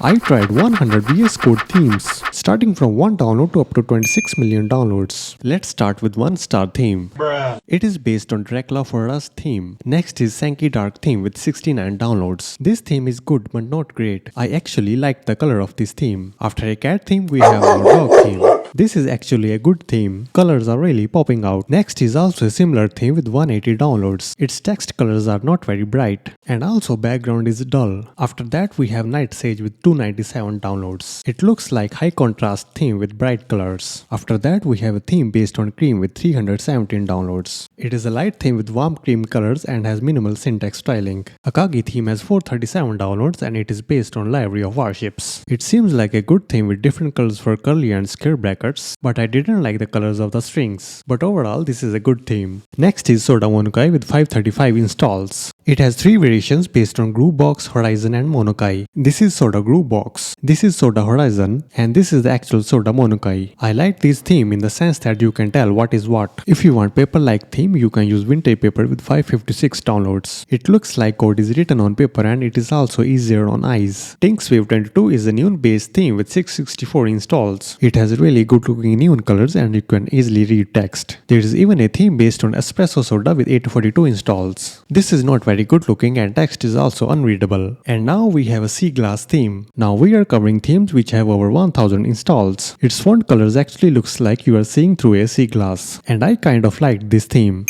I tried 100 VS Code themes, starting from 1 download to up to 26 million downloads. Let's start with 1-star theme. It is based on Dracula for Us theme. Next is Sankey Dark theme with 69 downloads. This theme is good but not great. I actually like the color of this theme. After a cat theme, we have our dog theme. This is actually a good theme. Colors are really popping out. Next is also a similar theme with 180 downloads. Its text colors are not very bright and also background is dull. After that we have Night Sage with 297 downloads. It looks like high contrast theme with bright colors. After that we have a theme based on cream with 317 downloads. It is a light theme with warm cream colors and has minimal syntax styling. Akagi theme has 437 downloads and it is based on library of warships. It seems like a good theme with different colors for curly and square brackets, but I didn't like the colors of the strings. But overall this is a good theme. Next is Soda Monokai with 535 installs. It has 3 variations based on Groovebox, Horizon and Monokai. This is Soda Groovebox, this is Soda Horizon, and this is the actual Soda Monokai. I like this theme in the sense that you can tell what is what. If you want paper-like theme, you can use Vintage Paper with 556 downloads. It looks like code is written on paper and it is also easier on eyes. Tinkswave 22 is a neon-based theme with 664 installs. It has really good-looking neon colors and you can easily read text. There is even a theme based on Espresso Soda with 842 installs. This is not very good looking and text is also unreadable. And now we have a sea glass theme. Now we are covering themes which have over 1000 installs. Its font colors actually looks like you are seeing through a sea glass. And I kind of liked this theme.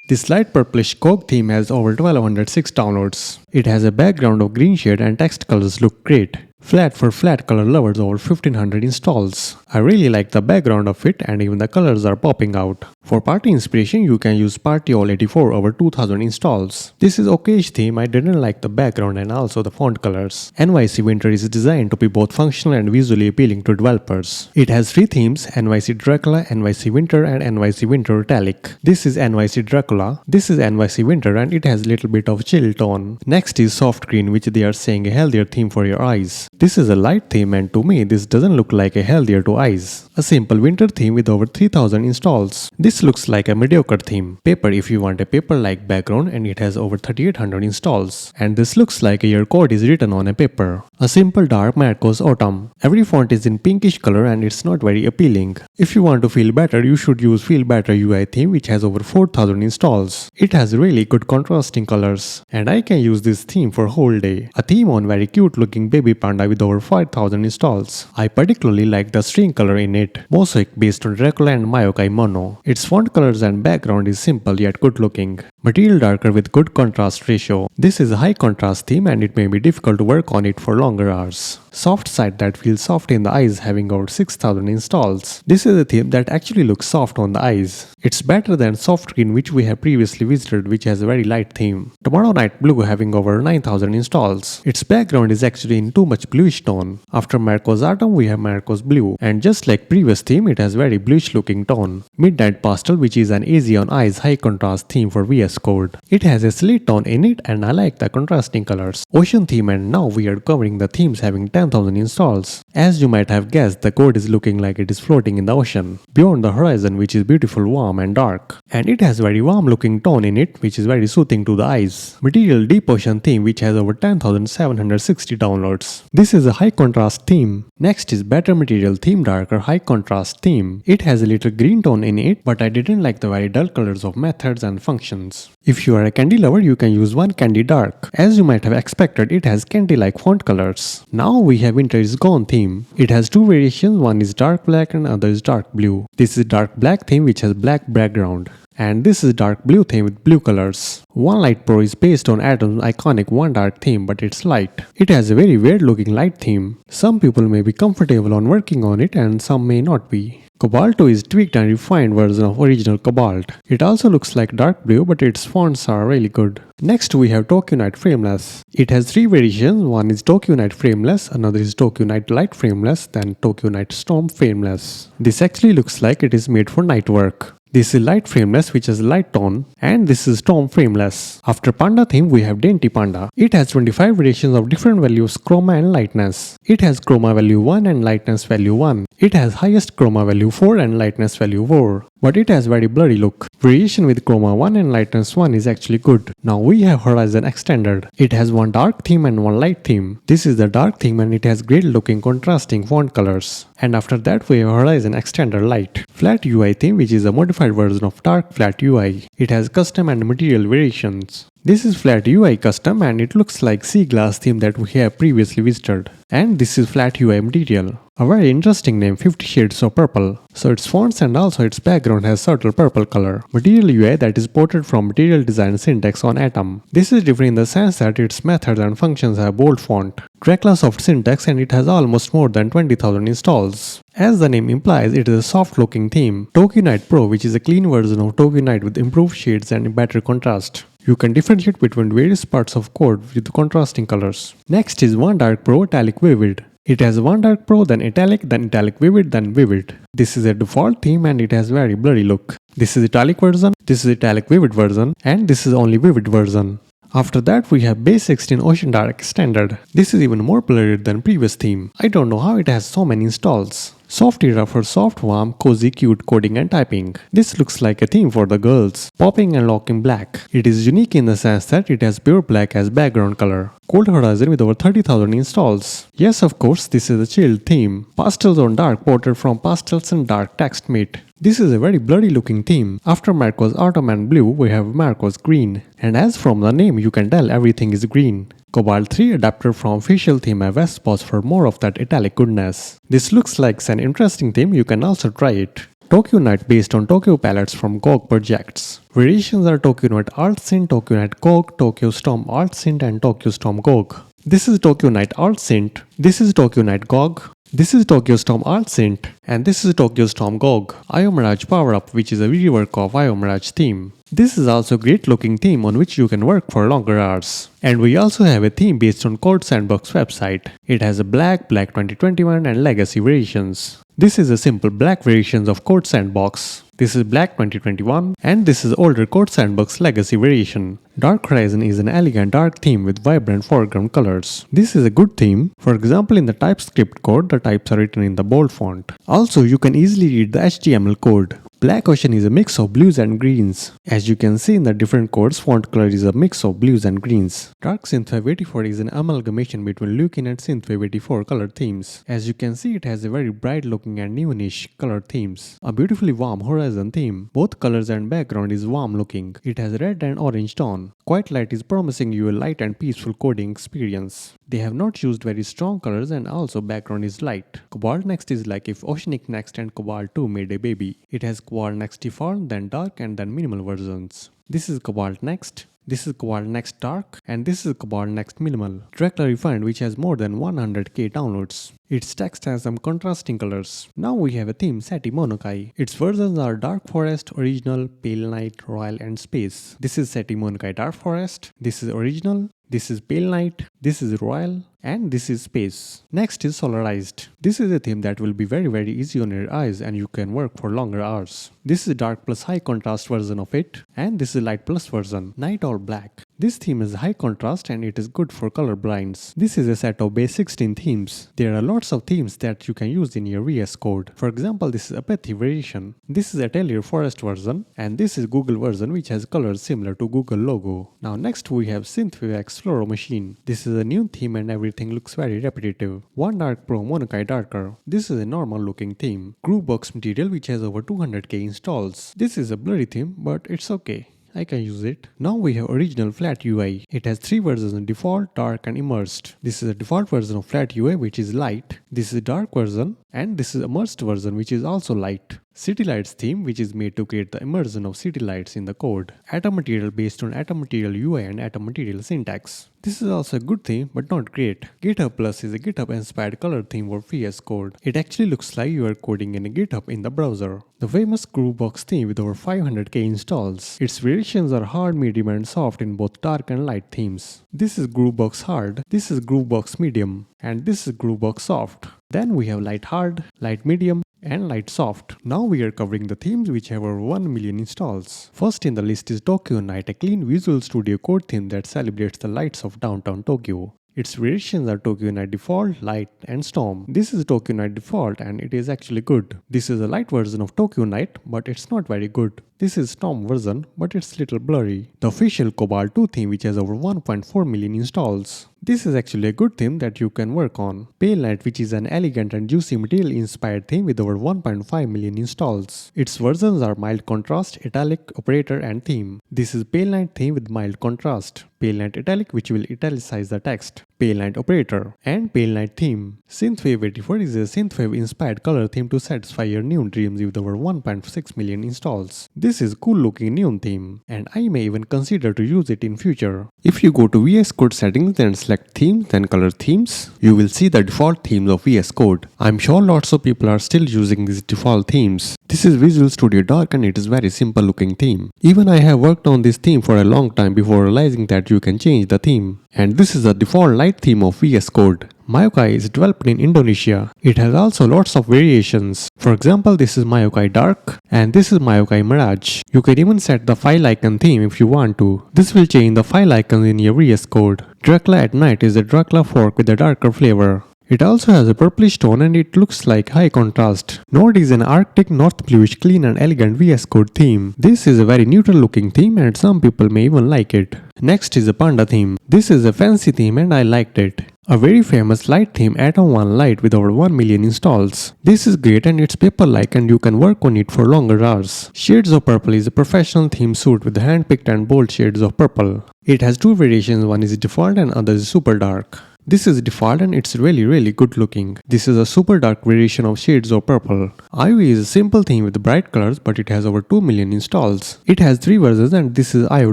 This light purplish Coke theme has over 1206 downloads. It has a background of green shade and text colors look great. Flat for flat color lovers over 1500 installs. I really like the background of it and even the colors are popping out. For party inspiration you can use Party All 84 over 2000 installs. This is okayish theme. I didn't like the background and also the font colors. NYC Winter is designed to be both functional and visually appealing to developers. It has 3 themes: NYC Dracula, NYC Winter and NYC Winter Italic. This is NYC Dracula, this is NYC Winter and it has little bit of chill tone. Next is Soft Green, which they are saying a healthier theme for your eyes. This is a light theme and to me this doesn't look like a healthier to eyes. A simple winter theme with over 3000 installs. This looks like a mediocre theme. Paper if you want a paper-like background and it has over 3800 installs. And this looks like your code is written on a paper. A simple dark Marcos Autumn. Every font is in pinkish color and it's not very appealing. If you want to feel better, you should use Feel Better UI theme which has over 4000 installs. It has really good contrasting colors. And I can use this theme for whole day. A theme on very cute looking baby panda with over 5000 installs. I particularly like the string color in it. Mosaic based on Dracula and Monokai Mono. Its font colors and background is simple yet good looking. Material darker with good contrast ratio. This is a high contrast theme and it may be difficult to work on it for longer hours. Soft side that feels soft in the eyes having over 6000 installs. This is a theme that actually looks soft on the eyes. It's better than Soft Green which we have previously visited which has a very light theme. Tomorrow Night Blue having over 9000 installs. Its background is actually in too much bluish tone. After Marcos Autumn we have Marcos Blue and just like previous theme it has very bluish looking tone. Midnight Pastel which is an easy on eyes high contrast theme for VS Code. It has a slate tone in it and I like the contrasting colors. Ocean theme and now we are covering the themes having 10,000 installs. As you might have guessed, the code is looking like it is floating in the ocean. Beyond the Horizon which is beautiful, warm and dark. And it has very warm looking tone in it which is very soothing to the eyes. Material Deep Ocean theme which has over 10,760 downloads. This is a high contrast theme. Next is Better Material Theme Darker High Contrast theme. It has a little green tone in it but I didn't like the very dull colors of methods and functions. If you are a candy lover you can use one Candy Dark. As you might have expected it has candy-like font colors. Now we have Winter is Gone theme. It has 2 variations, one is dark black and other is dark blue. This is dark black theme which has black background. And this is dark blue theme with blue colors. One Light Pro is based on Atom's iconic One Dark theme but it's light. It has a very weird looking light theme. Some people may be comfortable on working on it and some may not be. Cobalto is tweaked and refined version of original Cobalt. It also looks like dark blue but its fonts are really good. Next we have Tokyo Night Frameless. It has 3 variations, one is Tokyo Night Frameless, another is Tokyo Night Light Frameless, then Tokyo Night Storm Frameless. This actually looks like it is made for night work. This is Light Frameless which has light tone and this is Storm Frameless. After Panda theme we have Dainty Panda. It has 25 variations of different values chroma and lightness. It has chroma value 1 and lightness value 1. It has highest chroma value 4 and lightness value 4, but it has very blurry look. Variation with chroma 1 and lightness 1 is actually good. Now we have Horizon Extended. It has one dark theme and one light theme. This is the dark theme and it has great looking contrasting font colors. And after that we have Horizon Extended Light. Flat UI theme, which is a modified version of dark flat UI. It has custom and material variations. This is Flat UI Custom and it looks like sea glass theme that we have previously visited. And this is Flat UI Material. A very interesting name, 50 Shades of Purple. So its fonts and also its background has subtle purple color. Material UI that is ported from Material Design syntax on Atom. This is different in the sense that its methods and functions have bold font. Dracula soft syntax and it has almost more than 20,000 installs. As the name implies, it is a soft looking theme. Tokyo Night Pro, which is a clean version of Tokyo Night with improved shades and better contrast. You can differentiate between various parts of code with contrasting colors. Next is One Dark Pro Italic Vivid. It has One Dark Pro, then Italic Vivid, then Vivid. This is a default theme and it has very blurry look. This is Italic version, this is Italic Vivid version, and this is only Vivid version. After that we have Base 16 Ocean Dark Extended. This is even more blurry than previous theme. I don't know how it has so many installs. Soft era for soft, warm, cozy, cute coding and typing. This looks like a theme for the girls. Popping and locking black. It is unique in the sense that it has pure black as background color. Cold Horizon with over 30,000 installs. Yes, of course, this is a chilled theme. Pastels on dark ported from pastels and dark text meet. This is a very blurry looking theme. After Marco's Autumn and Blue, we have Marco's Green. And as from the name, you can tell everything is green. Cobalt 3 adapter from official theme I Vespos for more of that italic goodness. This looks like an interesting theme, you can also try it. Tokyo Night based on Tokyo palettes from GOG projects. Variations are Tokyo Night Alt Synth, Tokyo Night GOG, Tokyo Storm Alt Synth and Tokyo Storm GOG. This is Tokyo Night Alt Synth, this is Tokyo Night GOG, this is Tokyo Storm Alt Synth, and this is Tokyo Storm GOG. IO Mirage Power Up, which is a rework of IO Mirage theme. This is also a great looking theme on which you can work for longer hours. And we also have a theme based on Code Sandbox website. It has a Black 2021 and Legacy variations. This is a simple black variations of Code Sandbox. This is Black 2021 and this is older Code Sandbox Legacy variation. Dark Horizon is an elegant dark theme with vibrant foreground colors. This is a good theme. For example, in the TypeScript code, the types are written in the bold font. Also, you can easily read the HTML code. Black Ocean is a mix of blues and greens. As you can see in the different codes, font color is a mix of blues and greens. Dark Synthwave 84 is an amalgamation between Lukin and Synthwave 84 color themes. As you can see, it has a very bright looking and neonish color themes. A beautifully warm horizon theme. Both colors and background is warm looking. It has red and orange tone. Quiet Light is promising you a light and peaceful coding experience. They have not used very strong colors and also background is light. Cobalt Next is like if Oceanic Next and Cobalt 2 made a baby. It has Cobalt Next Default, then Dark and then Minimal versions. This is Cobalt Next. This is Cobalt Next Dark and this is Cobalt Next Minimal. Dracula Refined, which has more than 100k downloads. Its text has some contrasting colors. Now we have a theme Seti Monokai. Its versions are Dark Forest, Original, Pale Night, Royal and Space. This is Seti Monokai Dark Forest. This is Original. This is Pale Night. This is Royal. And this is Space. Next is Solarized. This is a theme that will be very easy on your eyes and you can work for longer hours. This is Dark plus High Contrast version of it. And this is Light plus version. Night All Black. This theme is high contrast and it is good for color blinds. This is a set of base 16 themes. There are lots of themes that you can use in your VS Code. For example, this is Apathy variation. This is Atelier Forest version. And this is Google version which has colors similar to Google logo. Now next we have Synthwave X Fluoro Machine. This is a new theme and everything looks very repetitive. One Dark Pro Monokai Darker. This is a normal looking theme. Groovebox Material which has over 200k installs. This is a blurry theme but it's okay. I can use it. Now we have original flat UI. It has 3 versions: default, dark and immersed. This is a default version of flat UI which is light. This is a dark version and this is immersed version which is also light. City Lights theme which is made to create the immersion of city lights in the code. Atom Material based on Atom Material UI and Atom Material syntax. This is also a good theme but not great. GitHub Plus is a GitHub inspired color theme for VS Code. It actually looks like you are coding in a GitHub in the browser. The famous Groovebox theme with over 500k installs. Its variations are hard, medium and soft in both dark and light themes. This is Groovebox Hard, this is Groovebox Medium and this is Groovebox Soft. Then we have Light Hard, Light Medium and Light Soft. Now we are covering the themes which have over 1 million installs. First in the list is Tokyo Night, a clean Visual Studio Code theme that celebrates the lights of downtown Tokyo. Its variations are Tokyo Night Default, Light, and Storm. This is Tokyo Night Default and it is actually good. This is a light version of Tokyo Night, but it's not very good. This is Storm version, but it's little blurry. The official Cobalt 2 theme, which has over 1.4 million installs. This is actually a good theme that you can work on. Pale Night, which is an elegant and juicy material inspired theme with over 1.5 million installs. Its versions are Mild Contrast, Italic, Operator, and Theme. This is Pale Night theme with mild contrast. Pale Night Italic, which will italicize the text. Pale Night Operator, and Pale Night Theme. Synthwave 84 is a synthwave inspired color theme to satisfy your neon dreams with over 1.6 million installs. This is cool looking neon theme, and I may even consider to use it in future. If you go to VS Code settings and select themes then color themes, you will see the default themes of VS Code. I'm sure lots of people are still using these default themes. This is Visual Studio Dark and it is very simple looking theme. Even I have worked on this theme for a long time before realizing that you can change the theme. And this is the default light theme of VS Code. Monokai is developed in Indonesia. It has also lots of variations. For example, this is Monokai Dark and this is Monokai Mirage. You can even set the file icon theme if you want to. This will change the file icons in your VS Code. Dracula at night is a Dracula fork with a darker flavor. It also has a purplish tone and it looks like high contrast. Nord is an Arctic North bluish clean and elegant VS Code theme. This is a very neutral looking theme and some people may even like it. Next is a Panda theme. This is a fancy theme and I liked it. A very famous light theme, Atom 1 Light, with over 1 million installs. This is great and it's paper-like and you can work on it for longer hours. Shades of Purple is a professional theme suit with hand-picked and bold shades of purple. It has two variations, one is default and other is super dark. This is default and it's really good looking. This is a super dark variation of Shades of Purple. Ivy is a simple theme with bright colors but it has over 2 million installs. It has three versions and this is Io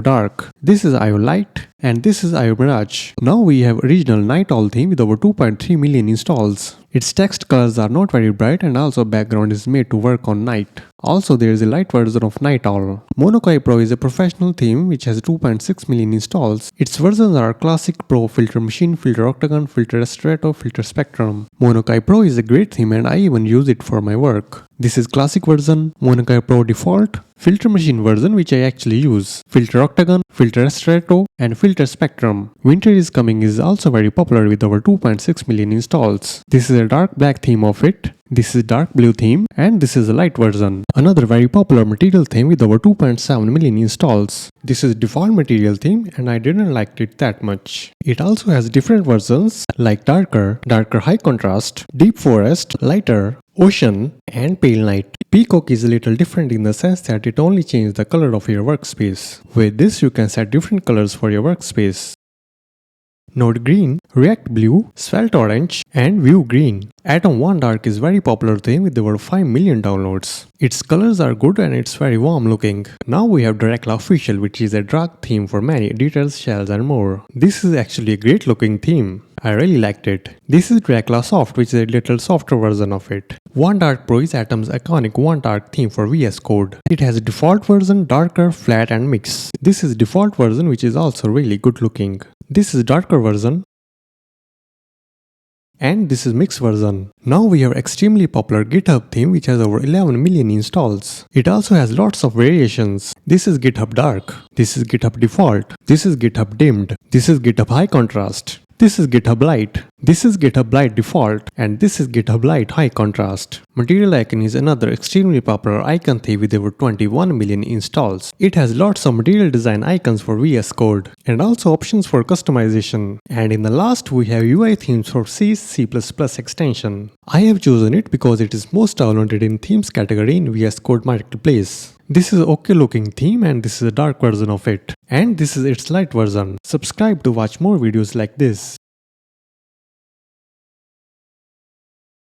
Dark, this is Io Light, and this is Io Mirage. Now we have original Night Owl theme with over 2.3 million installs. Its text colors are not very bright and also background is made to work on night. Also there is a light version of Night Owl. Monokai Pro is a professional theme which has 2.6 million installs. Its versions are Classic Pro, Filter Machine, Filter Octagon, Filter Strato, Filter Spectrum. Monokai Pro is a great theme and I even use it for my work. This is Classic version, Monokai Pro Default, Filter Machine version which I actually use, Filter Octagon, Filter Strato, and Filter Spectrum. Winter is Coming is also very popular with over 2.6 million installs. This is a dark black theme of it. This is dark blue theme and this is a light version. Another very popular material theme with over 2.7 million installs. This is default material theme and I didn't like it that much. It also has different versions like darker, darker high contrast, deep forest, lighter, ocean, and pale night. Peacock is a little different in the sense that it only changes the color of your workspace. With this you can set different colors for your workspace. Node Green, React Blue, Svelte Orange, and Vue Green. Atom 1 Dark is very popular theme with over 5 million downloads. Its colors are good and it's very warm looking. Now we have Dracula Official, which is a dark theme for many details, shells and more. This is actually a great looking theme. I really liked it. This is Dracula Soft, which is a little softer version of it. 1 Dark Pro is Atom's iconic 1 Dark theme for VS Code. It has a default version, darker, flat and mix. This is default version which is also really good looking. This is darker version. And this is mixed version. Now we have extremely popular GitHub theme which has over 11 million installs. It also has lots of variations. This is GitHub Dark. This is GitHub Default. This is GitHub Dimmed. This is GitHub High Contrast. This is GitHub Light. This is GitHub Light Default and this is GitHub Light High Contrast. Material Icon is another extremely popular icon theme with over 21 million installs. It has lots of material design icons for VS Code and also options for customization. And in the last we have UI themes for C, C++ extension. I have chosen it because it is most downloaded in themes category in VS Code Marketplace. This is okay looking theme and this is a dark version of it. And this is its light version. Subscribe to watch more videos like this.